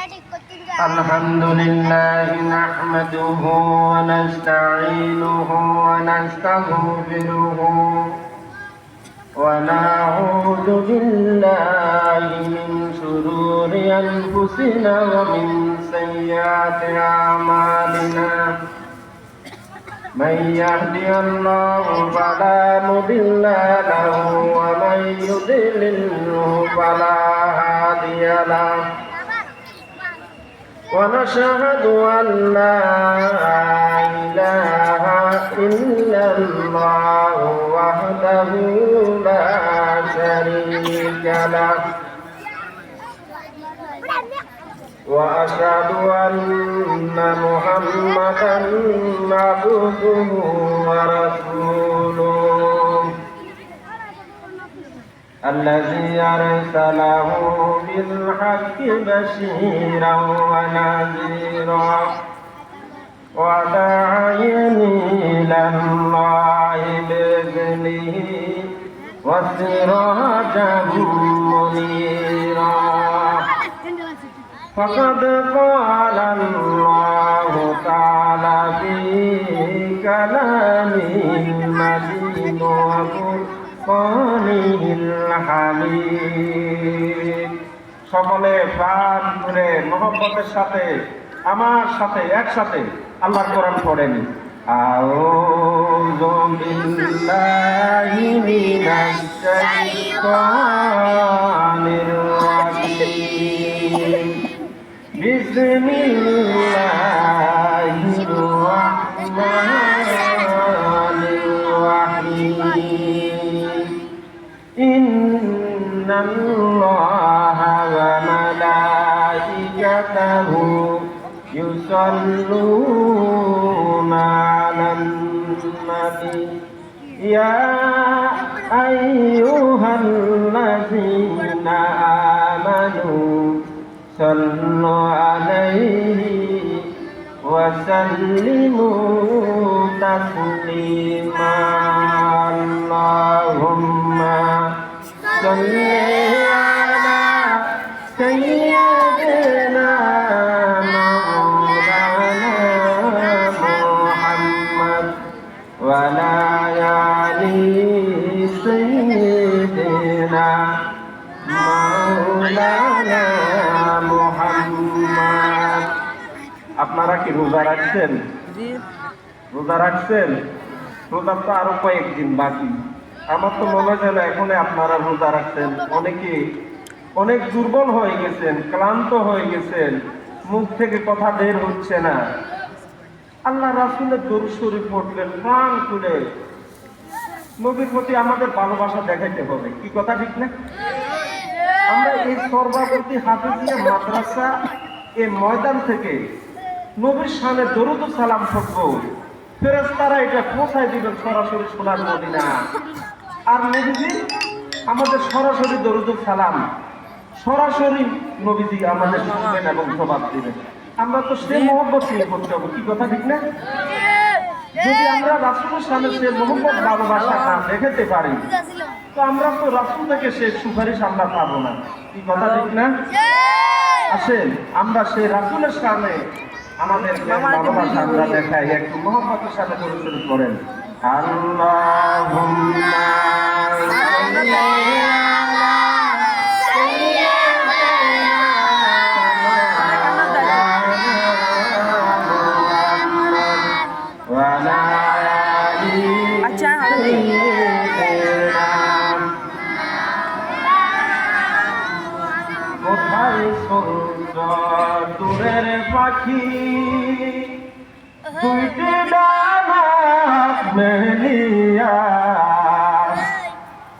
الحمد لله نحمده ونستعينه ونستغفره ونعوذ بالله من شرور أنفسنا ومن سيئات أعمالنا من يهدي الله فلا مضل له ومن يضلل فلا هادي له ونشهد أن لا إله إلا الله وحده لا شريك له وأشهد أن محمدا عبده ورسوله الذي أرسله بالحق بشيرا ونذيرا وداعيا إلى الله بإذنه وسراجا منيرا فقد قال الله تعالى في كلامه المجيد وفرقانه الحميد সকলে প্রাণ করে মহব্বতের সাথে আমার সাথে একসাথে আল্লাহর কোরআন পড়েন আউযু বিল্লাহি মিনাশ শাইতানির রাজিম বিসমিল্লাহির রাহমানির রাহিম ইন্নাল্লাহা ওয়া মালাইকাতাহু ইউসাল্লুনা আলান নাবী ইয়া আইয়ুহাল্লাযীনা আমানু সাল্লু আলাইহি ওয়া সাল্লিমু তাসলিমা আল্লাহুম্মা সাল্লি আলা সাইয়্যিদিনা মাওলানা মুহাম্মদ ওয়া আলা আলি সাইয়্যিদিনা মাওলানা মুহাম্মদ। আপনারা কি রোজা রাখছেন? রোজা রাখছেন? রোজার তো আরো কয়েকদিন বাকি। আমার তো মনে হয় না এখন আপনারা রোজা রাখছেন। অনেকে অনেক দুর্বল হয়ে গেছেন, ক্লান্ত হয়ে গেছেন, মুখ থেকে কথা বের হচ্ছে না। আল্লাহ রাসূলের দরুদ শরীফ পড়লেন প্রাণ খুলে। নবীর প্রতি আমাদের ভালোবাসা দেখাইতে হবে, কি কথা ঠিক না? আমরা এই সর্বাপতি হাফেজিয়া মাদ্রাসা এই ময়দান থেকে নবীর শানে দরুদ ও সালাম পড়বো, ফেরেশতারা এটা পৌঁছায় দিবেন সরাসরি সোনার মদিনা। আর নবীজি আমাদের সরাসরি দরুদ ও সালাম সরাসরি নবীজি আমাদের শুনবেন এবং জবাব দিবেন। আমরা তো সে মহব্বত নিয়ে করতে হবে, কি কথা ঠিক না? যদি আমরা রাসূলের সামনে সে মহব্বত ভালোবাসা না দেখাতে পারি তো আমরা তো রাসূল থেকে সে সুপারিশ আমরা পাবো না, কি কথা ঠিক না? আসেন আমরা সেই রাসূলের সামনে আমাদের ভালোবাসা আমরা দেখাই, একটু মহব্বতের সাথে পরিচয় করেন। আল্লাহুম্মা সাল্লি আলা কোথায় সুন্দর দূরের পাখি দুইটি ডানা মেলিয়া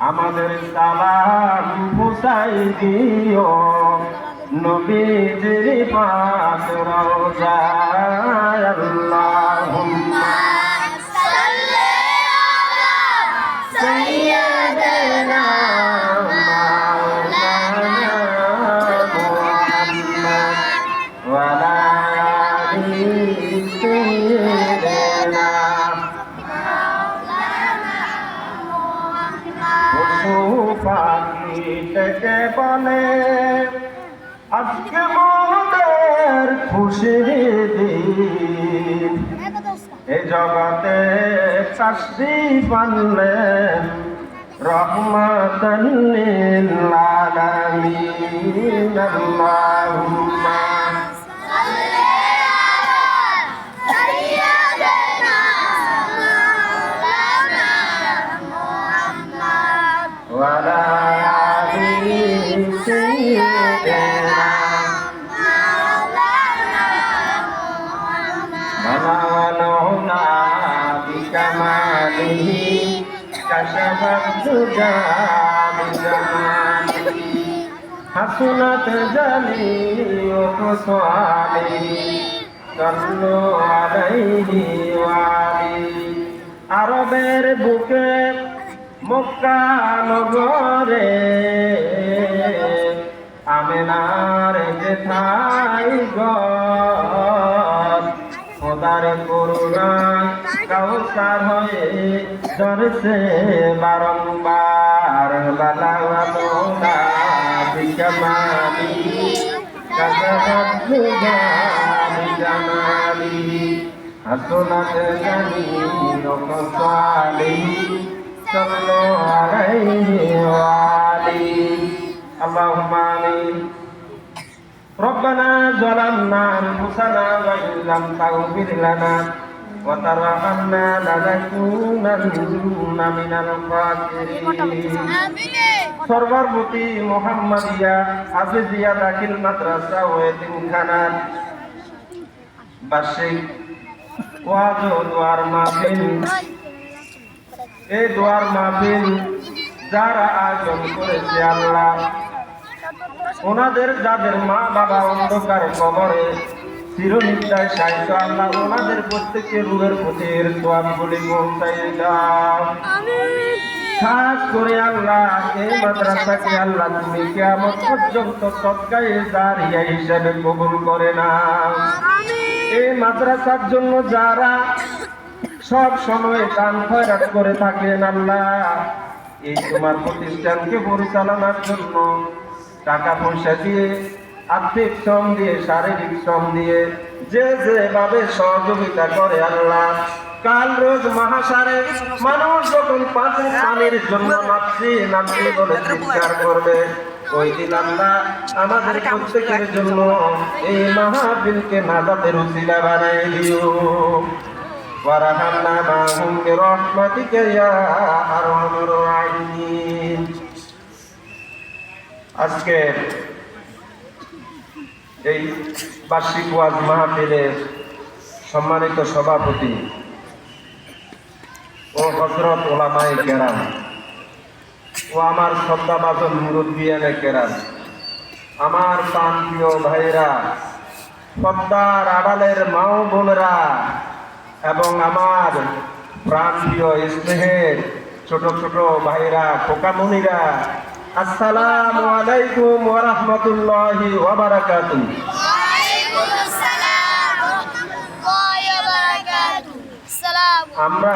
আমাদের সালাম পৌঁছাই দিও নবীজির পাক রওজায়। আল্লাহুম্মা সাল্লি আলা সাইয়্যিদিনা মাওলানা মুহাম্মদ ওয়া আলা আলি সাইয়্যিদিনা পশু পাখি থেকে বলে আজকে মোদের রবের খুশির দিন এই জগতে তাশরীফ আনলেন রহমাতান লিল আলামিন আল্লাহুম্মা ওয়া আলা আলি সাইয়্যিদিনা মাওলানা বিকামালিহি কাশাফাত দুজা বিজামালিহি হাসনাত জামিউ খুসালিহি সাল্লু আলাইহি ওয়া আলিহি আরবের বুকে মক্কা নগরে আমেনার যেথায় ঘর খোদার করুণায় কাউসার হয়ে ঝরছে বারংবার বালাওয়ালা বিকামালি কাসাবাত জামালি হাসনাত জামিউ খুসালিহি সাল্লু আলাইহি ওয়া আলিহি আল্লাহুম্মা আমিন রব্বানা যালামনা আনফুসানা ওয়া ইল্লাম তাগফির লানা ওয়া তারহামনা লানাকুনান্না মিনাল খাসিরিন আমিন সর্বপ্রতি মুহাম্মাদিয়া আজিজিয়া দাখিল মাদ্রাসা ও এতিমখানা বার্ষিক ওয়াজ ও দোয়ার মাহফিল এই দোয়ার মাহফিল যারা আয়োজন করেছে আল্লাহ ওনাদের যাদের মা বাবা অন্ধকার কবরে চিরনিদ্রায় শায়িত আল্লাহ ওনাদের প্রত্যেকের রূহের প্রতি সোয়াবগুলি পৌঁছাই দাও খাস করে আল্লাহ এই মাদ্রাসাকে আল্লাহ তুমি কিয়ামত পর্যন্ত সদকায়ে জারিয়া হিসেবে কবুল করে নাও এই মাদ্রাসার জন্য যারা সব সময় দান খয়রাত করে থাকেন আল্লাহ এই তোমার প্রতিষ্ঠানকে পরিচালনার জন্য টাকা পয়সা দিয়ে আর্থিক শ্রম দিয়ে শারীরিক শ্রম দিয়ে যে যেভাবে সহযোগিতা করে আল্লাহ কাল রোজ মহাসারে মানুষ যখন পানির জন্য নামছি বলে চিৎকার করবে ওই দিন আল্লাহ আমাদের প্রত্যেকের জন্য এই মাহফিলকে নাজাতের উসিলা বানাই দিও ওয়ারহামনা মাহুম বিরহমাতিকা ইয়া আরহামার রাহিমিন আজকে এই বার্ষিক ওয়াজ মাহফিলের সম্মানিত সভাপতি ও হযরত উলামায়ে কেরাম ও আমার শ্রদ্ধাভাজন মুরব্বিয়ানে কেরাম আমার প্রাণপ্রিয় ভাইরা পদ্মার আড়ালের মা ও বোনেরা এবং আমার প্রাণপ্রিয় স্নেহের ছোট ছোট ভাইরা খোকামণিরা আসসালামু আলাইকুম ওয়া রাহমাতুল্লাহি ওয়া বারাকাতুহু আমরা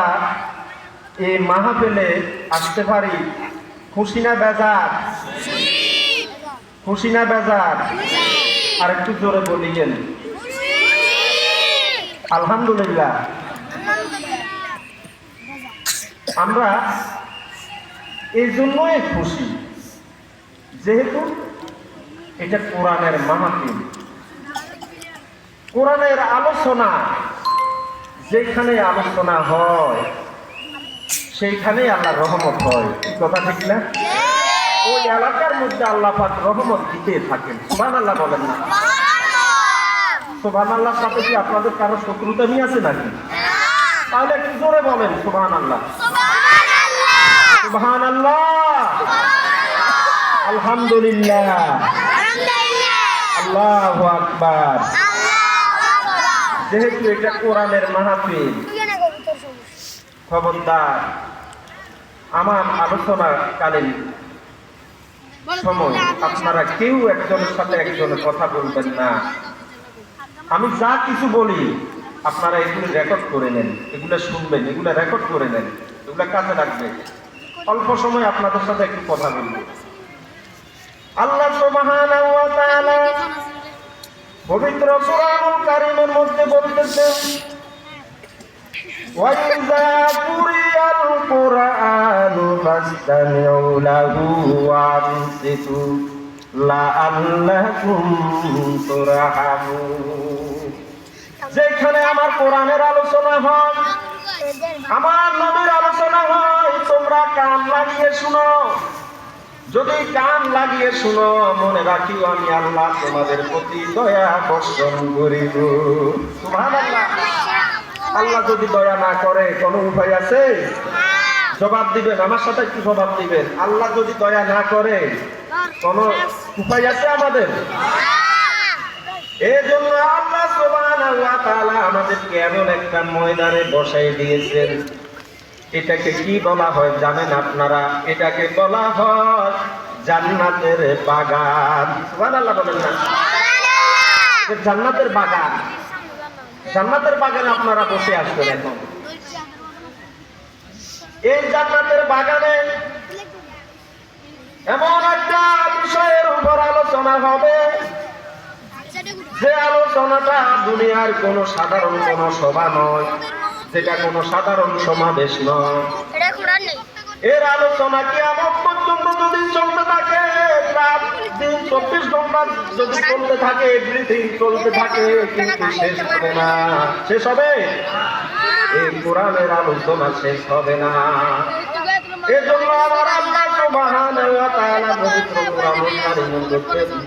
এই মাহফিলে আসতে পারি খুশি না বেজার খুশি না বেজার আর একটু জোরে বলিয়েন আলহামদুলিল্লাহ আমরা এই জন্যই খুশি যেহেতু এটা কোরআনের মাহফিল কোরআনের আলোচনা যেখানে আলোচনা হয় সেইখানে আল্লাহর রহমত হয় কথা ঠিক না ওই এলাকার মধ্যে আল্লাহ পাক রহমত দিতে থাকেন সুবহানাল্লাহ বলেন না সুবহানাল্লাহর সাথে কি আপনাদের কারো শত্রুতা নিয়ে আছে নাকি তাহলে একটু জোরে বলেন সুবহানাল্লাহ সুবহানাল্লাহ আলহামদুলিল্লাহ আল্লাহু আকবার যেহেতু এটা কোরআনের মাহফিল খবরদার আমার আলোচনাকালীন সময় আপনারা কেউ একজনের সাথে একজনের কথা বলবেন না আমি যা কিছু বলি আপনারা এগুলো রেকর্ড করে নেন এগুলো শুনবেন এগুলো রেকর্ড করে নেন এগুলো কাজে রাখবেন অল্প সময় আপনাদের সাথে একটু কথা বলবো আল্লাহ সুবহানাহু ওয়া তাআলা পবিত্র কোরআনুল কারীমের মধ্যে বলতেছেন ওয়াইযা কুরিয়াল কুরআনু ফাসতামিউ লাহু ওয়ানসিতু লাআল্লাকুম তুরহামুন। যেখানে আমার কোরআনের আলোচনা হয়, আমার নবীর আলোচনা হয়, তোমরা কান লাগিয়ে শুনো। যদি কান লাগিয়ে শুনো, মনে রাখিও আমি আল্লাহ তোমাদের প্রতি দয়া বর্ষণ করিব। সুবহানাল্লাহ। আল্লাহ যদি দয়া না করে কোনো উপায় আছে? জবাব দিবেন, আমার সাথে একটু জবাব দিবেন। আল্লাহ যদি দয়া না করে কোনো উপায় আছে আমাদের? এই জন্য আল্লাহ সুবহানাহু ওয়া তাআলা আমাদেরকে এমন একটা ময়দানে বসাই দিয়েছেন। এটাকে কি বলা হয় জানেন আপনারা? এটাকে বলা হয় জান্নাতের বাগান। সুবহানাল্লাহ বলেন না? জান্নাতের বাগান। জান্নাতের বাগানে আপনারা বসে আসছেন এখন। এই জান্নাতের বাগানে এমন একটা বিষয়ের উপর আলোচনা হবে, যে আলোচনাটা দুনিয়ার কোনো সাধারণ কোনো সভা নয়, যেটা কোনো সাধারণ সমাবেশ নয়। এর আলোচনা কিয়ামত পর্যন্ত যদি চলতে থাকে, রাত দিন 24 ঘন্টা যদি চলতে থাকে, এভরিথিং চলতে থাকে, কিন্তু শেষ হবে না। শেষ হবে? এই কোরআনের আলোচনা শেষ হবে না। এজন্য আমার আল্লাহ সুবহানাহু ওয়া তাআলা পবিত্র কোরআনুল কারীমের মধ্যে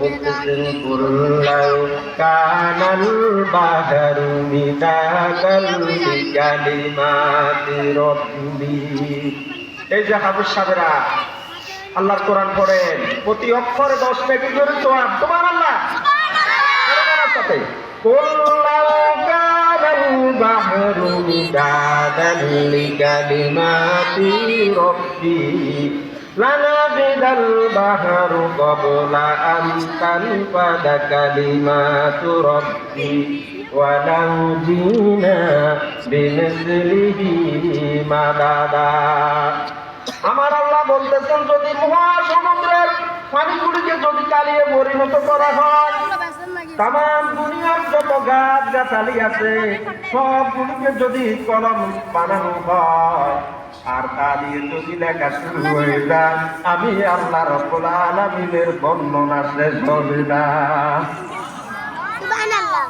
বলতেছেন কুল্লাউ কানাল বাহরু মিদাদাল লিকালিমাতি রাব্বি। এই যে হাফেজ সাহেবরা আল্লাহর কোরআন পড়েন, প্রতি অক্ষরে 10 নেকি করে সওয়াব। সুবহানাল্লাহ। সুবহানাল্লাহ সাথে কুল্লাউ কানাল বাহরু মিদাদাল লিকালিমাতি রাব্বি লানাফিদাল বাহরু ক্বাবলা আন তানফাদা কালিমাতু রাব্বি ওয়ালাউ জিনা বিমিসলিহি মাদাদা। আমার আল্লাহ বলতেছেন, যদি মহাসমুদ্রের পানিগুলিকে যদি কালিয়ে পরিণত করা হয়, তামাম দুনিয়ার যত গাছ গাছালি আছে সবগুলিকে যদি কলম বানানো হয়, আর তা দিয়ে যদি লেখা শুরু হয়ে যায়, আমি আল্লাহ রাব্বুল আলামিনের বর্ণনা শেষ হবে না। সুবহানাল্লাহ।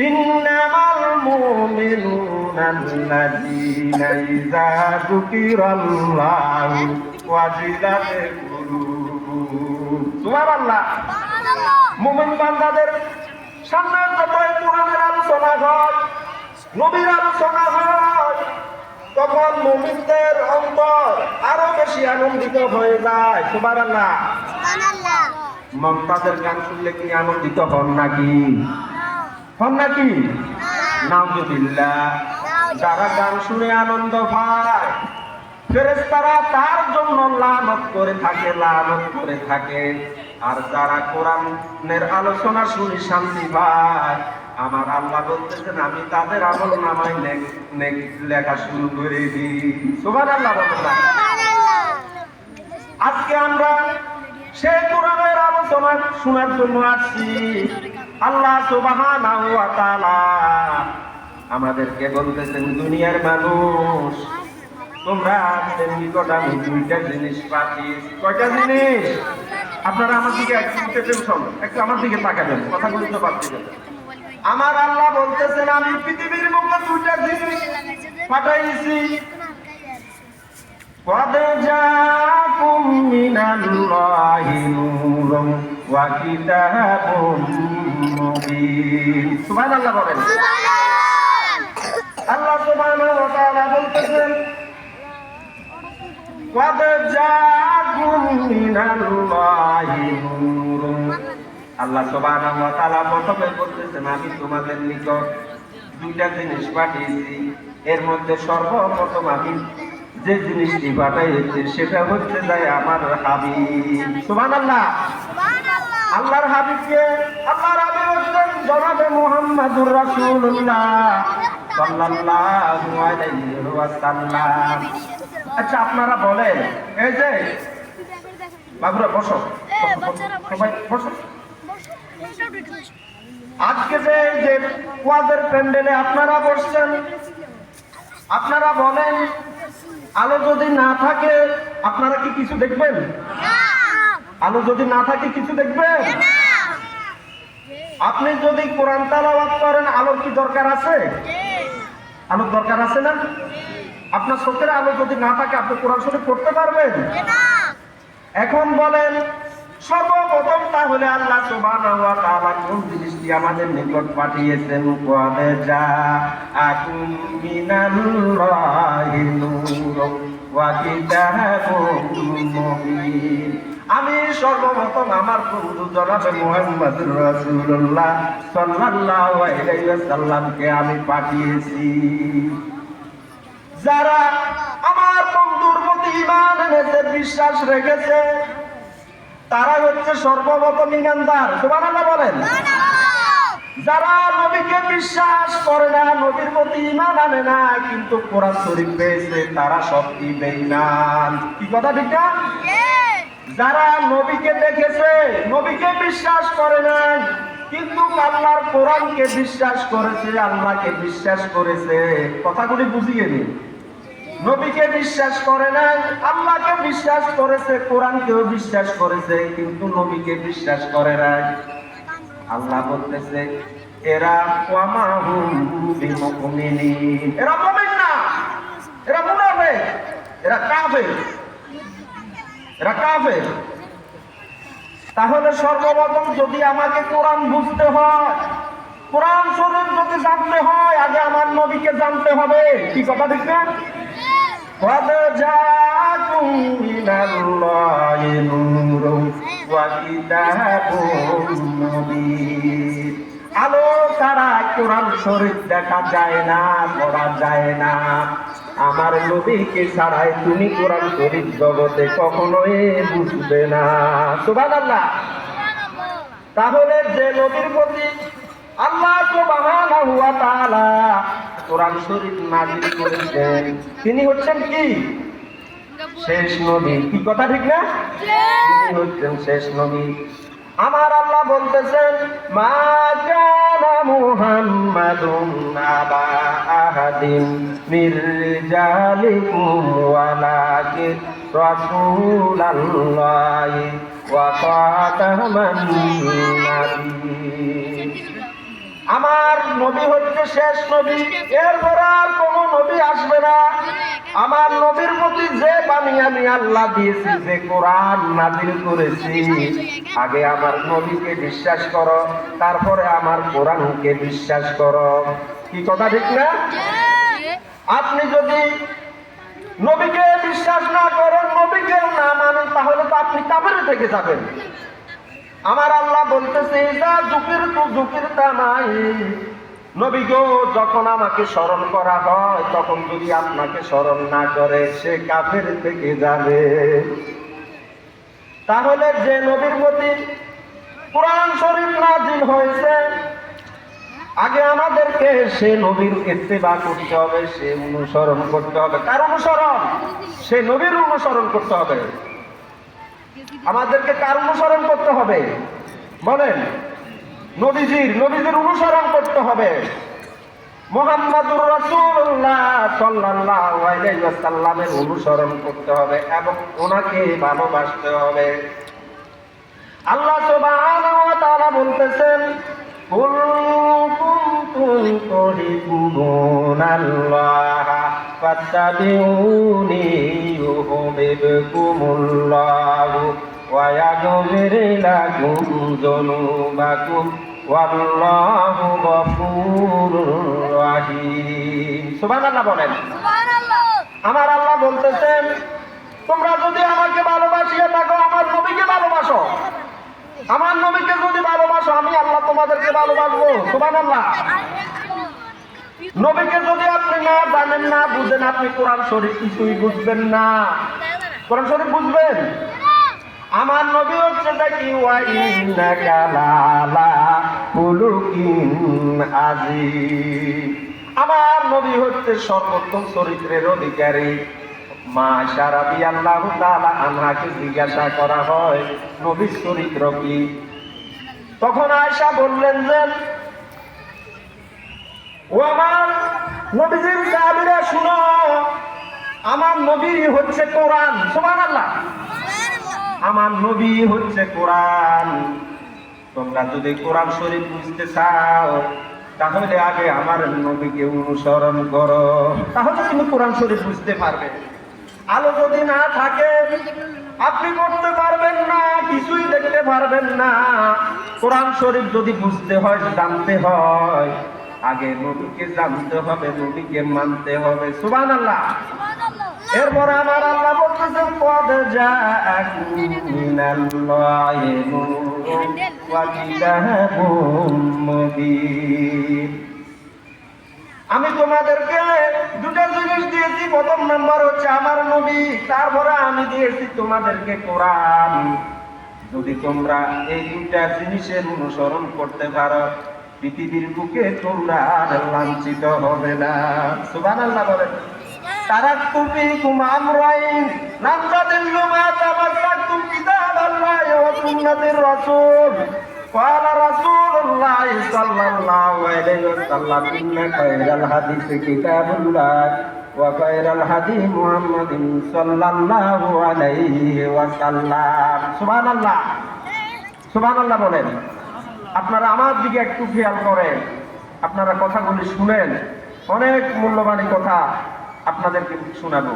ইন্নামাল মুমিনুনা আল্লাযীনা ইযা যুকিরাল্লাহু ওয়াজিলাত কুলুবুহুম। সুবহানাল্লাহ। মুমিন বান্দাদের সামনে যতই কোরআনের আলোচনা হয়, নবীর আলোচনা হয়, তখন মুমিনদের অন্তর আরো বেশি আনন্দিত হয়ে যায়। সুবহানাল্লাহ। সুবহানাল্লাহ। মমতাজের গান শুনলে কি আনন্দিত হন নাকি? হন নাকি? নাউযুবিল্লাহ। যারা গান শুনে আনন্দ পায়, ফেরেশতারা তার জন্য লানত করে থাকে, লানত করে থাকে। আর যারা কোরআনের আলোচনা শুনে শান্তি পায়, আমার আল্লাহ বলতেছেন আমি তাদের আমল নামায় নেক লেখা শুরু করে দিই। সুবহানাল্লাহ বলেন না? আজকে আমরা সেই কোরআনের আলোচনা শোনার জন্য আসছি। আল্লাহ সুবহানাহু ওয়া তাআলা আমাদেরকে বলতেছেন, দুনিয়ার মানুষ তোমরা নিকট আমি 2টা জিনিস পাঠিয়েছি। কয়টা জিনিস? আপনারা আমার দিকে একটু আমার দিকে তাকাবেন, কথা বলতে পারছেন। আমার আল্লাহ বলতেছেন আমি পৃথিবীর মধ্যে 2টা জিনিস পাঠাইছি। قد جاءكم من الله نور وكتاب مبين। সুবহানাল্লাহ বলেন। আল্লাহ সুবহানাহু ওয়া তাআলা বলতেছেন قد جاءكم من الله نور। আল্লাহ সুবহানাহু ওয়া তাআলা প্রথমে বলতেছেন আমি তোমাদের নিকট 2টা জিনিস পাঠিয়েছি। এর মধ্যে সর্বপ্রথম আমি যে জিনিসটি পাঠাইছি সেটা হচ্ছে যায় আমার হাবিব। সুবহানাল্লাহ। আল্লাহর হাবিবকে আল্লাহর হাবিব হচ্ছেন জনাবে মুহাম্মাদুর রাসূলুল্লাহ সাল্লাল্লাহু আলাইহি ওয়াসাল্লাম। আচ্ছা আপনারা বলেন, এই যে বাবুরা বসো, সবাই বসো। আজকে যে ওয়াজের প্যান্ডেলে আপনারা বসছেন, আপনারা বলেন আলো যদি না থাকে আপনারা কি কিছু দেখবেন? আলো যদি না থাকে কিছু দেখবেন? আপনি যদি কোরআন তেলাওয়াত করেন আলোর কি দরকার আছে? আলোর দরকার আছে না? আপনার চোখের আলো যদি না থাকে আপনি কোরআন শরীফ পড়তে পারবেন? এখন বলেন সর্বপ্রথম তাহলে আল্লাহ সুবহানাহু ওয়া তাআলা কোন জিনিসটি আমাদের নিকট পাঠিয়েছেন? ক্বাদ জাআকুম মিনাল্লাহি নূরুন ওয়া কিতাবুম মুবিন। আমি সর্বপ্রথম আমার বন্ধু জনাবে মুহাম্মদুর রাসূলুল্লাহ সাল্লাল্লাহু আলাইহি ওয়াসাল্লামকে আমি পাঠিয়েছি। যারা আমার বন্ধুর প্রতি ঈমান এনেছে, বিশ্বাস রেখেছে, তারা হচ্ছে সর্বপ্রথম ঈমানদার। সুবহানাল্লাহ বলেন। যারা নবীকে বিশ্বাস করে না, নবীর প্রতি ঈমান আনে না, কিন্তু কোরআন শরীফ পেয়েছে, তারা সত্যি বেঈমান। কি কথা ঠিক না? যারা নবীকে দেখেছে, নবীকে বিশ্বাস করে না, কিন্তু আল্লাহর কোরআনকে বিশ্বাস করেছে, আল্লাহকে বিশ্বাস করেছে, কথাগুলি বুঝিয়ে নিন। নবীকে বিশ্বাস করে না, আল্লাহকে বিশ্বাস করেছে, কোরআনকেও বিশ্বাস করেছে, কিন্তু নবীকে বিশ্বাস করে না। আল্লাহ বলতেছে এরা ওয়ামাহুম বিমুমিনিন, এরা মুমিন না, এরা মুনাফিক, এরা কাফের, এরা কাফের। তাহলে সর্বপ্রথম যদি আমাকে কোরআন বুঝতে হয়, কোরআন শরীফ যদি জানতে হয়, আগে আমার নবীকে জানতে হবে। কি কথা ঠিক না? ক্বাদ জাআকুম মিনাল্লাহি নূরুন ওয়া কিতাবুম মুবিন। আলো ছাড়া কোরআন শরীফ দেখা যায় না, পড়া যায় না। আমার নবীকে ছাড়াই তুমি কোরআন শরীফ জগতে কখনোই বুঝবে না। সুবহানাল্লাহ। তাহলে যে নবীর প্রতি আল্লাহ সুবহানাহু ওয়া তাআলা কোরআন শরীফ নাযিল করেছেন, তিনি হচ্ছেন কি? শেষ নবী। কি কথা ঠিক না? তিনি হচ্ছেন শেষ নবী। আমার আল্লাহ বলতেছেন মা কানা মুহাম্মাদুন আবা আহাদিন মির রিজালিকুম ওয়ালাকিন রাসূলুল্লাহি ওয়া খাতামান নাবিয়্যিন। আমার নবী হচ্ছে শেষ নবী, এরপরে আর কোন নবী আসবে না। আমার নবীর প্রতি যে বাণী আমি আল্লাহ দিয়েছি, যে কোরআন নাযিল করেছি, আগে আমার নবীকে বিশ্বাস করো, তারপরে আমার কোরআনকে বিশ্বাস করো। কি কথা ঠিক না? আপনি যদি নবীকে বিশ্বাস না করেন, নবীকেও না মানেন, তাহলে তো আপনি কাফের থেকে যাবেন। আমার আল্লাহ বলতেছে যা যুকির তু যুকির তামাই, নবী গো যখন আমাকে স্মরণ করা হয়, তখন যদি আপনাকে স্মরণ না করে, সে কাফের থেকে যাবে। তাহলে যে নবীর প্রতি কোরআন শরীফ নাযিল হয়েছে, আগে আমাদেরকে সে নবীর ইত্তেবা করতে হবে, সে অনুসরণ করতে হবে। কার অনুসরণ? সে নবীর অনুসরণ করতে হবে। আমাদেরকে কার অনুসরণ করতে হবে বলেন? নবীজির অনুসরণ করতে হবে। মুহাম্মাদুর রাসূলুল্লাহ সাল্লাল্লাহু আলাইহি ওয়াসাল্লামের অনুসরণ করতে হবে এবং ওনাকে ভালোবাসতে হবে। আল্লাহ সুবহানাহু ওয়া তাআলা বলতেছেন কুল কুনতুম তুহিব্বুনাল্লাহা ফাত্তাবিউনি ইউহিব্বুকুমুল্লাহু ওয়া ইয়াগফির লাকুম যুনুবাকুম ওয়াল্লাহু গফুরুর রহিম। সুবহানাল্লাহ বলেন। সুবহানাল্লাহ। আমার আল্লাহ বলতেছেন তোমরা যদি আমাকে ভালোবাসিয়ে থাকো, আমার নবীকে ভালোবাসো। আমার নবীকে যদি ভালোবাসো, আমি আল্লাহ তোমাদেরকে ভালোবাসবো। সুবহানাল্লাহ। নবীকে যদি আপনি না জানেন, না বুঝেন, আপনি কোরআন শরীফ কিছুই বুঝবেন না। কোরআন শরীফ বুঝবেন? আমার নবী হচ্ছে দেখি ওয়া ইন্নাকা লালা খুলুকিন আযীম। আমার নবী হচ্ছে সর্বোত্তম চরিত্রের অধিকারী। মা আয়েশা রাদিয়াল্লাহু তাআলা আনহাকে জিজ্ঞাসা করা হয় নবীর চরিত্র কি? তখন আয়েশা বললেন যে ও আমার নবীজির সাহাবীরা শুনো, আমার নবী হচ্ছে কোরআন। সুবহানাল্লাহ। আমার নবী হচ্ছে কোরআন। তোমরা যদি কোরআন শরীফ বুঝতে চাও তাহলে আগে আমার নবীকে অনুসরণ করো, তাহলে তুমি কোরআন শরীফ বুঝতে পারবে। আলো যদি না থাকে আপনি করতে পারবেন না, কিছুই দেখতে পারবেন না। কোরআন শরীফ যদি বুঝতে হয়, জানতে হয়, আগে নবীকে জানতে হবে, নবীকে মানতে হবে। সুবহানাল্লাহ। এরপর আমার আল্লাহ বলতেছেন কদ জাআকুম মিনাল্লাহি নূরুন ওয়া কিতাবুম মুবিন। আমি তোমাদেরকে দুটো জিনিস দিয়েছি। প্রথম নাম্বার হচ্ছে আমার নবী, তারপরে আমি দিয়েছি তোমাদেরকে কোরআন। যদি তোমরা এই দুটা জিনিসের অনুসরণ করতে পারো পৃথিবীর বুকে তোমরা আর লাঞ্ছিত হবে না। সুবহানাল্লাহ বলেন। তারাকতু ফীকুম আমরাইন লান তাদিল্লু মা তামাসসাকতুম কিতাবাল্লাহি ওয়া সুন্নাতির রাসূল। قال رسول الله صلى الله عليه وسلم إن خير الحديث كتاب الله وخير الهدي محمد صلى الله عليه وسلم. سبحان الله. سبحان الله বলেন। আপনারা আমার দিকে একটু খেয়াল করেন, আপনারা কথাগুলি শুনেন, অনেক মূল্যবান কথা আপনাদেরকে শোনাবো।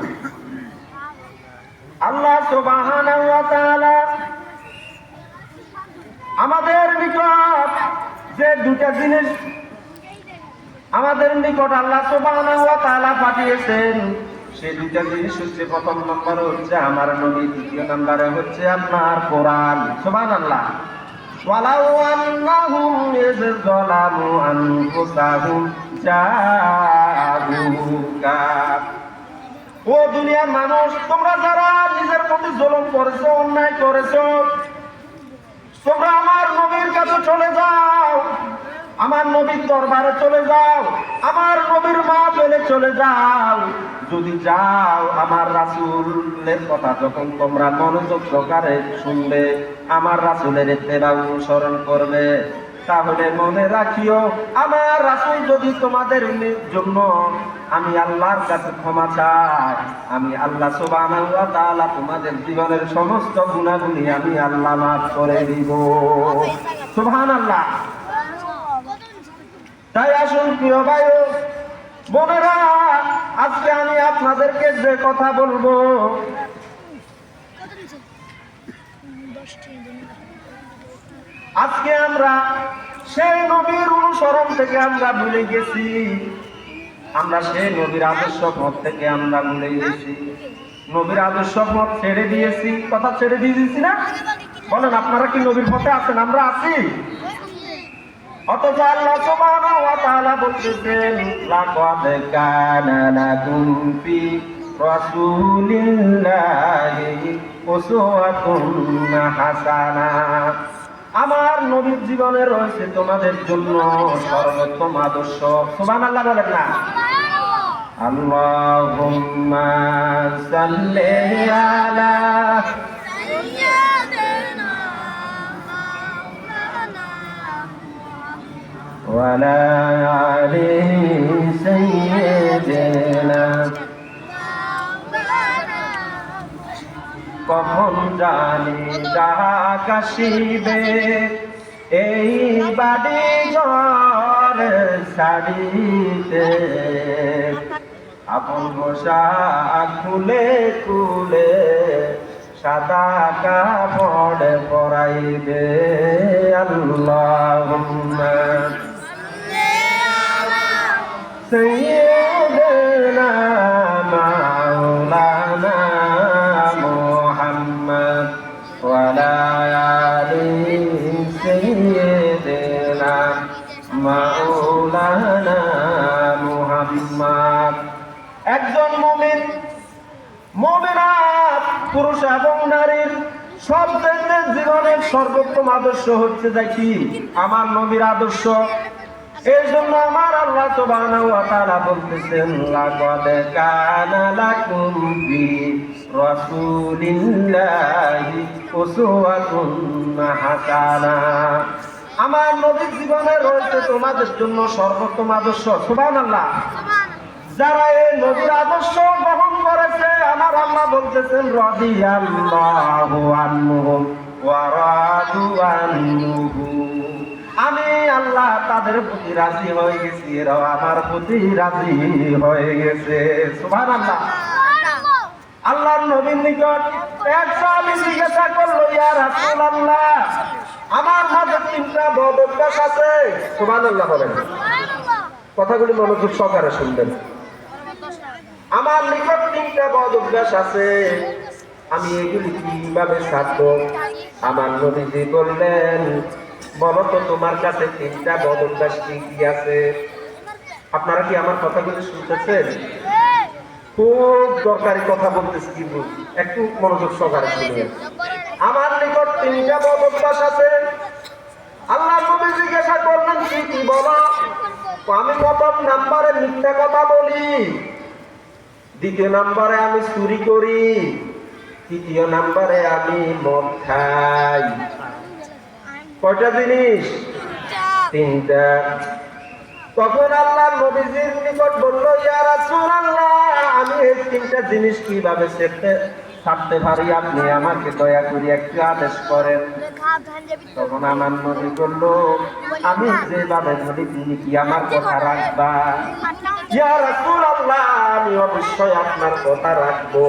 আল্লাহ সুবহানাহু ওয়া তাআলা আমাদের নিকট যে দুটা জিনিস আমাদের নিকট আল্লাহ সুবহানাহু ওয়া তাআলা পাঠিয়েছেন, সেই দুটা জিনিস হচ্ছে প্রথম নম্বর হচ্ছে আমার নবী, দ্বিতীয় নম্বরে হচ্ছে আপনার কোরআন। সুবহানাল্লাহ। ওয়ালাউ আন্নাহুম ইয যালামু আনফুসাহুম জাআউকা। ও দুনিয়ার মানুষ, তোমরা যারা নিজের প্রতি জুলুম করেছো, অন্যায় করেছো, তোমরা আমার নবীর কাছে চলে যাও, আমার নবীর দরবারে চলে যাও, আমার নবীর মাহফিলে চলে যাও। যদি যাও আমার রাসূলের কথা যখন তোমরা মনোযোগ সহকারে শুনবে, আমার রাসূলের ইত্তেবা অনুসরণ করবে, তাহলে মনে রাখিও আমার রাসূল যদি তোমাদের জন্য আমি আল্লাহর কাছে ক্ষমা চাই, আমি আল্লাহ সুবহানাহু ওয়া তাআলা তোমাদের জীবনের সমস্ত গুনাহগুলি আমি আল্লাহ মাফ করে দিব। সুবহানাল্লাহ। তাই আসুন প্রিয় ভাই বোনেরা, আজকে আমি আপনাদেরকে যে কথা বলবো, আজকে আমরা সেই নবীর অনুসরণ থেকে আমরা ভুলে গেছি, আমরা সেই নবীর আদর্শ পথ থেকে আমরা ভুলে গেছি, নবীর আদর্শ পথ ছেড়ে দিয়েছি। কথা ছেড়ে দিয়েছি না? বলেন, আপনারা কি নবীর পথে আছেন? আমরা আছি। অথচ আল্লাহ সুবহানাহু ওয়া তাআলা বলতেছেন লাকাদ কানা লাকুম ফি রাসূলিল্লাহি উসওয়াতুন হাসানাহ। আমার নবীর জীবনে রয়েছে তোমাদের জন্য সর্বোত্তম আদর্শ। সুবহানাল্লাহ বলেন না? আল্লাহুম্মা সাল্লি আলা ওয়া আলা আলি সাইয়্যিদিনা। কখন জানি ডাক আসিবে এই বাড়ি ঘর ছাড়িতে, আপন পোশাক খুলে খুলে সাদা কাপড় পরাইবে। আল্লাহুম্মা সাইয়্যিদিনা মাওলানা মুহাম্মদ ওয়া আলা আলি সাইয়্যিদিনা মাওলানা মুহাম্মদ। একজন মুমিন, মুমিনাত পুরুষ এবং নারীর সবচেয়ে জীবনের সর্বোত্তম আদর্শ হচ্ছে দেখি আমার নবীর আদর্শ। এই জন্য আমার আল্লাহ সুবহানাহু ওয়া তাআলা বলতেছেন লাকাদ কানা লাকুম ফি রাসূলিল্লাহি উসওয়াতুন হাসানাহ। আমার নবীর জীবনে রয়েছে তোমাদের জন্য সর্বোত্তম আদর্শ। সুবহানাল্লাহ। যারা এই নবীর আদর্শ গ্রহণ করেছে, আমার আল্লাহ বলতেছেন রাদিয়াল্লাহু আনহুম ওয়া রাদু আনহু, আমি আল্লাহ তাদের প্রতি রাজি হয়ে গেছি, এরাও আমার প্রতি রাজি হয়ে গেছে। সুবহানাল্লাহ। আল্লাহর নবীর নিকট এক সাহাবী জিজ্ঞাসা করলো, ইয়া রাসূলুল্লাহ, আমার মাঝে তিনটা বদ অভ্যাস আছে। সুবহানাল্লাহ বলেন। কথাগুলি মনোযোগ সহকারে শুনবেন। আমার নিকট তিনটা বদ অভ্যাস আছে, আমি এগুলি কিভাবে ছাড়বো? আমার নবীজি বললেন, বলো তো তোমার কাছে তিনটা বদ অভ্যাস কি কি আছে? আপনারা কি আমার কথাগুলি শুনতেছেন? খুব দরকারি কথা বলতেছি, কিন্তু একটু মনোযোগ সহকারে শুনবেন। আমার নিকট তিনটা বদ অভ্যাস আছে। আল্লাহ নবী জিজ্ঞাসা করলেন, কি কি বলো? আমি প্রথম নাম্বারে মিথ্যা কথা বলি, দ্বিতীয় নাম্বারে আমি চুরি করি, তৃতীয় নাম্বারে আমি মদ খাই। কয়টা জিনিস? তিনটা। তখন আল্লাহ নবীজির নিকট বলল, ইয়া রাসূলুল্লাহ, আমি এই তিনটা জিনিস কিভাবে ছাড়তে পারি? আপনি আমাকে দয়া করে একটু আদেশ করেন। তখন আমার নবী বলল, আমি যেভাবে বলি তুমি কি আমার কথা রাখবা? ইয়া রাসূলুল্লাহ, আমি অবশ্যই আপনার কথা রাখবো।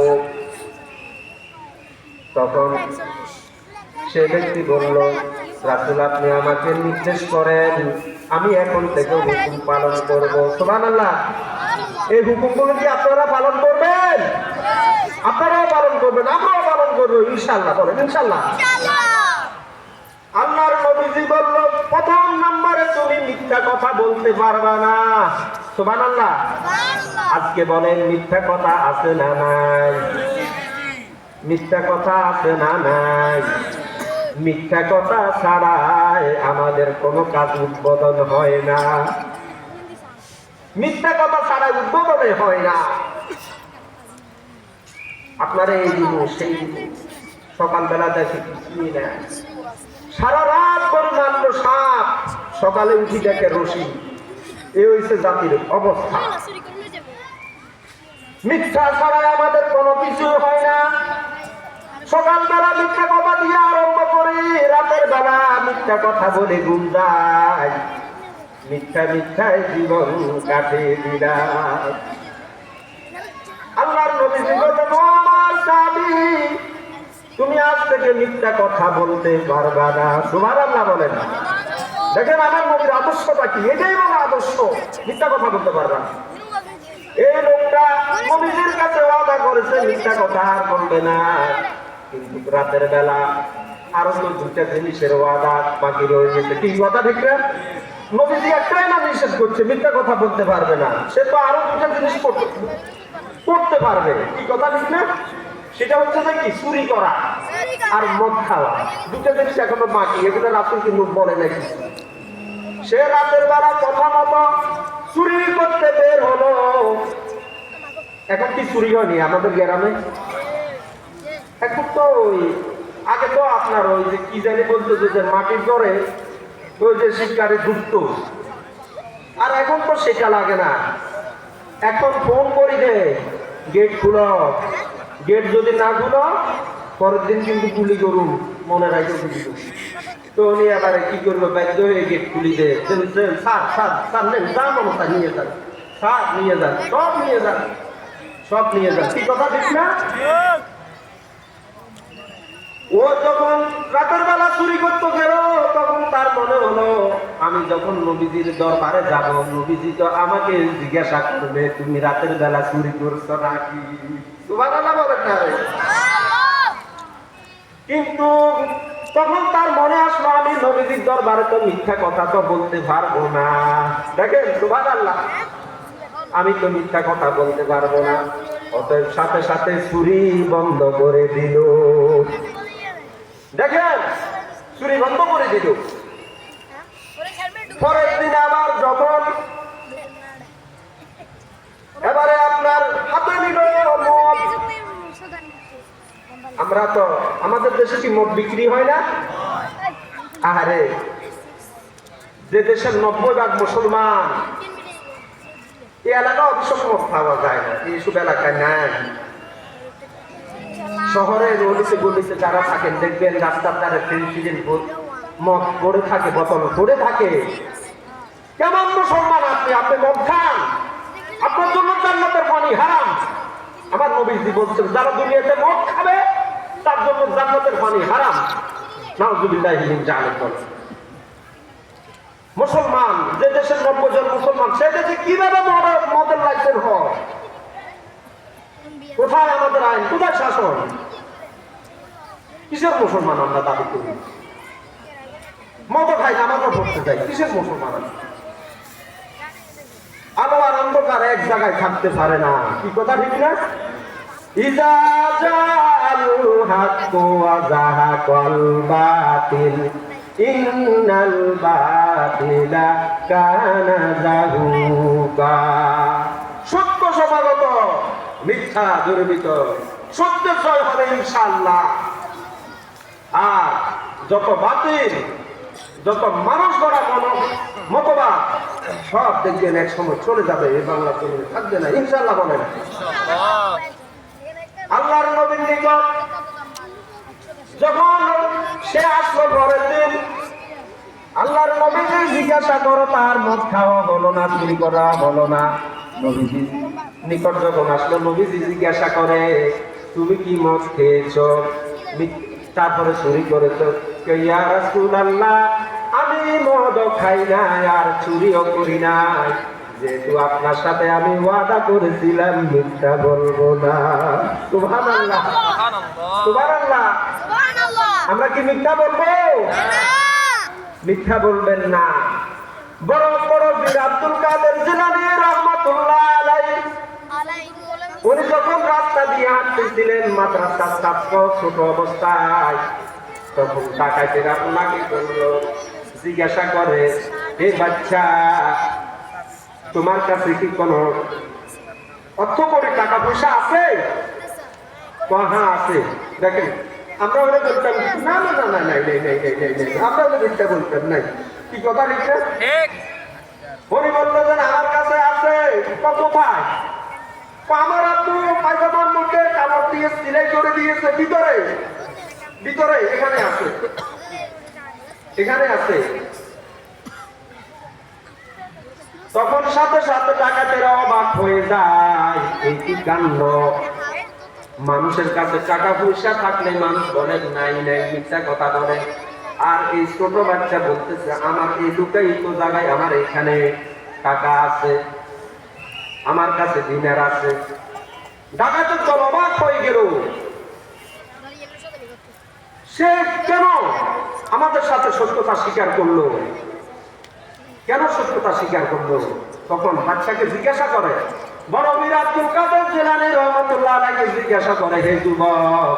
তখন সে ব্যক্তি বলল, রাসূল আপনি আমাকে নির্দেশ করেন, আমি এখন থেকে হুকুম পালন করব। সুবহানাল্লাহ। এই হুকুমগুলো কি আপনারা পালন করবেন? আপনারাও পালন করবেন, আমরাও পালন করবো ইনশাআল্লাহ। বলেন ইনশাআল্লাহ। আল্লাহর নবীজি বলল, প্রথম নম্বরে তুমি মিথ্যা কথা বলতে পারবা না। সুবহানাল্লাহ। আজকে বলেন মিথ্যা কথা আছে না নাই? মিথ্যা কথা আছে না নাই? মিথ্যা কথা ছাড়াই আমাদের কোনো কাজ উদ্বোধন হয় না। মিথ্যা কথা ছাড়াই উদ্বোধনে হয় না। আপনারা এই দিন সেই সকালবেলা দেখে কিছুই না, সারা রাত করে মানলো সাপ, সকালে উঠি দেখে রশি। এই হয়েছে জাতির অবস্থা। মিথ্যা ছাড়াই আমাদের কোনো কিছু হয় না। সকালবেলা মিথ্যা কথা দিয়ে আরম্ভ করি, রাতের বেলা মিথ্যা কথা বলে ঘুম যায়, মিথ্যা মিথ্যায় জীবন কাটে দিলাম। আল্লাহর নবী বলেন, ও আমার সাহাবী, তুমি আজ থেকে মিথ্যা কথা বলতে পারবা না। সুবহানাল্লাহ বলেন। দেখেন আমার নবীর আদর্শটা কি, এটাই বড় আদর্শ। মিথ্যা কথা বলতে পারবা না। এই লোকটা নবীর কাছে ওয়াদা করেছে মিথ্যা কথা আর বলবে না, কিন্তু রাতের বেলা আরো তো দুটা জিনিসের ওয়াদা বাকি রয়ে গেছে। কি কথা? ঠিক না? নবীজি একটাই না নিষেধ করছে, মিথ্যা কথা বলতে পারবে না, সে তো আরো দুটা জিনিস করতে পারবে। কি কথা? ঠিক না? সেটা হচ্ছে যে কি, চুরি করা আর মদ খাওয়া। দুটা জিনিস এখনো বাকি, এগুলো রাসূল কিন্তু বলে নাকি। সে রাতের বেলা কথা মতো চুরি করতে বের হলো। এখন কি চুরি হয়নি আমাদের গ্রামে? এখন তো ওই আগে তো আপনার ওই যে কি জানি বলতো, যে মাটির ঘরে ওই যে শিকারে ঢুকতো, আর এখন তো সেটা লাগে না। এখন ফোন করি দে, গেট খুলো, গেট যদি না খুলো পরের দিন কিন্তু গুলি করুন, মনে রাখো কিন্তু। তো উনি আবার কি করবো, বাধ্য হয়ে গেট খুলি দে, স্যার নেন, যা মমতা নিয়ে যান, স্যার নিয়ে যান, সব নিয়ে যান, সব নিয়ে যান। কি কথা? ঠিক না? ও যখন রাতের বেলা চুরি করতে গেল, তখন তার মনে হলো, আমি যখন নবীজির দরবারে যাব, নবীজি তো আমাকে জিজ্ঞাসা করবে তুমি রাতের বেলা চুরি করছো নাকি। সুবহানাল্লাহ বলেন না? কিন্তু তখন তার মনে আসলো, আমি নবীজির দরবারে তো মিথ্যা কথা তো বলতে পারবো না। দেখেন সুবহানাল্লাহ, আমি তো মিথ্যা কথা বলতে পারবো না। অতএব সাথে সাথে চুরি বন্ধ করে দিল। দেখেন, চুরি বন্ধ করে দিল। পরের দিন আবার যখন এবারে আপনার হাতে নিল মদ। আমরা তো আমাদের দেশে কি মদ বিক্রি হয় না? আরে যে দেশের 90% মুসলমান, এই এলাকা অবশ্য মদ পাওয়া যায় না, এইসব এলাকায় নাই। শহরে গলিতে গলিতে যারা থাকেন দেখবেন রাস্তার ধারে ফিল্ম মদ পড়ে থাকে, বোতল পড়ে থাকে। কেমন মুসলমান আপনি? আপনি মদ খান, আপনার জন্য জান্নাতের পানি হারাম। আমার নবীজি বলছেন যারা দুনিয়াতে মদ খাবে তার জন্য জান্নাতের পানি হারাম। নাউযুবিল্লাহি মিন যালিক। মুসলমান যে দেশের 90% মুসলমান, সেই দেশে কিভাবে মদের লাইসেন্স হয়? কোথায় আমাদের আইন, কোথায় শাসন? কিসের মুসলমান আমরা দাবি করি? মদ খাই, নামাজও পড়তে যাই, কিসের মুসলমান? আলো আর অন্ধকার এক জায়গায় থাকতে পারে না, কি কথা ঠিক না? ইজা জাআল হাক্কু ওয়া যাহাকাল বাতিল ইন্নাল বাতিলা কানা যাহুকা। সত্য সমাগত, মিথ্যা দুর্বৃত্ত, সত্যের জয় হবে ইনশাআল্লাহ। আর যত বাতিল, যত মানুষ গড়া মতবাদ সব দেখবেন এক সময় চলে যাবে, এই বাংলা চলে থাকবে না ইনশাআল্লাহ। বলেন আল্লাহর নবীর নিকট যখন সে আসলো পরের দিন, আল্লাহর নবীকে জিজ্ঞাসা করো তার মদ খাওয়া হলো না, চুরি করা হলো না। নবীজি নিকট যখন আসলো, নবীজি জিজ্ঞাসা করে তুমি কি মদ খেয়েছ, তারপরে চুরি করেছো? ইয়া রাসূলুল্লাহ, আমি মদও খাই না আর চুরিও করি না, যেহেতু আপনার সাথে আমি ওয়াদা করেছিলাম মিথ্যা বলবো না। সুবহানাল্লাহ, সুবহানাল্লাহ। আমরা কি মিথ্যা বলবো? মিথ্যা বলবেন না। বড় বড় বীর আব্দুল কাদের জিলানী রাহমাতুল্লাহ আলাইহি, উনি যখন রাস্তা দিয়ে হাঁটতেছিলেন মাদ্রাসার ছাত্র ছোট অবস্থায়, তখন ডাকাতেরা ওনাকে বললো, জিজ্ঞাসা করে এ বাচ্চা তোমার কাছে কি কোনো অর্থ করে টাকা পয়সা আছে? হ্যাঁ আছে। দেখেন আমরা ওরা বলতাম না না না না নাই নাই নাই নাই নাই নাই, আমরা ওরা মিথ্যা বলতাম নাই। কি কথা লিখছে? উনি বললো যে আমার কাছে আছে। কোথায়? আমার আব্বু পায়জামার মধ্যে কাপড় দিয়ে সিলাই করে দিয়েছে, ভিতরে ভিতরে এখানে আছে, এখানে আছে। তখন সাথে সাথে ডাকাতেরা অবাক হয়ে যায়, এই কি কাণ্ড! মানুষের কাছে টাকা পয়সা থাকলে মানুষ বলে নাই নাই, মিথ্যা কথা বলে। আর এই ছোট বাচ্চা বলতেছে আমার এই দুটাই তো জায়গায় আমার এখানে টাকা আছে, আমার কাছে দিনার আছে। ডাকাতের দল অবাক হয়ে গেল, সে কেন আমাদের সাথে সত্যতা স্বীকার করলো, কেন সত্যতা স্বীকার করলো? তখন বাচ্চাকে জিজ্ঞাসা করে, বড় বীর আব্দুল কাদের জিলানী রাহমাতুল্লাহ আলাইহি জিজ্ঞাসা করে, হে যুবক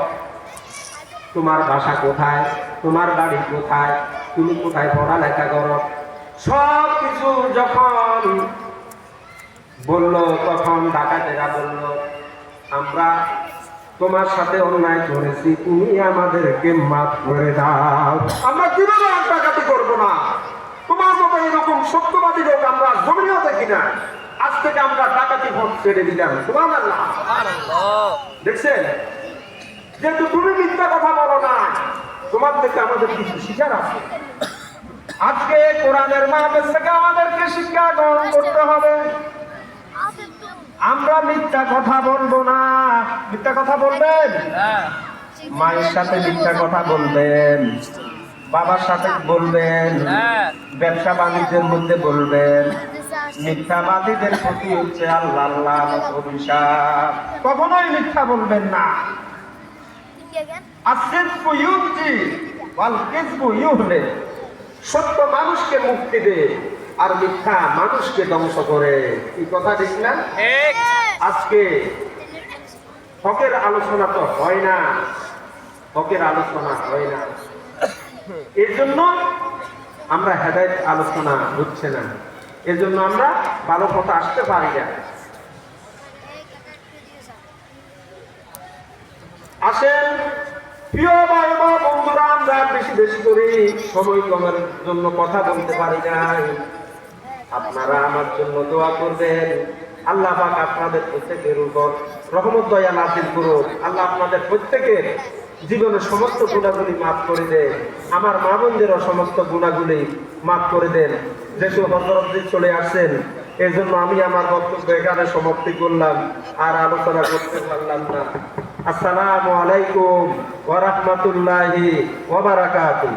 তোমার বাসা কোথায়, তোমার বাড়ি কোথায়, তুমি কোথায় পড়ালেখা করো? সব কিছু যখন বললো তখন ডাকাতেরা বলল, আমরা তোমার সাথে অন্যায় করেছি, তুমি আমাদেরকে মাফ করে দাও। আমরা কিভাবে ডাকাতি করবো না? তোমার মতো এরকম সত্যবাদী লোক আমরা জমিনেও দেখি না। আজ থেকে আমরা ডাকাতি ভোট ছেড়ে দিলাম। সুবহানাল্লাহ। দেখছেন, যেহেতু তুমি মিথ্যা কথা বলো না, তোমার থেকে আমাদের কিছু শিক্ষার আছে। আজকে কোরআনের মাহফিল থেকে আমাদেরকে শিক্ষা গ্রহণ করতে হবে। আমরা মিথ্যা কথা বলবো না। মিথ্যা কথা বলবেন, মায়ের সাথে মিথ্যা কথা বলবেন, বাবার সাথে বলবেন, ব্যবসা বাণিজ্যের মধ্যে বলবেন। মিথ্যাবাদীদের প্রতি হচ্ছে আল্লাহ আল্লাহ অভিশাপ। কখনোই মিথ্যা বলবেন না। আসিদকু ইউতি ওয়াল কিযবু ইউহলি, সত্য মানুষকে মুক্তি দেয় আর মিথ্যা মানুষকে ধ্বংস করে। এই কথা ঠিক না? আজকে হকের আলোচনা তো হয় না, হকের আলোচনা হয় না। এর জন্য আমরা হেদায়েত আলোচনা হচ্ছে না, এর জন্য আমরা ভালো কথা আসতে পারি না। আসেন প্রিয় ভাই মা বন্ধুরা, আমরা বেশি বেশি করে সময় কমার জন্য কথা বলতে পারি নাই। আপনারা আমার জন্য দোয়া করবেন, আল্লাহ পাক আপনাদের প্রত্যেকের উপর রহমত দয়া নাযিল করুন। আল্লাহ আপনাদের প্রত্যেকের জীবনের সমস্ত গুণাগুলি মাফ করে দেন, আমার মা বোনদেরও সমস্ত গুণাগুলি মাফ করে দেন। যেহেতু হযরত চলে আসছেন, এই জন্য আমি আমার বক্তব্য এখানে সমাপ্তি করলাম, আর আলোচনা করতে পারলাম না। আসসালামু আলাইকুম ওয়া রাহমাতুল্লাহি ওয়া বারাকাতুহু।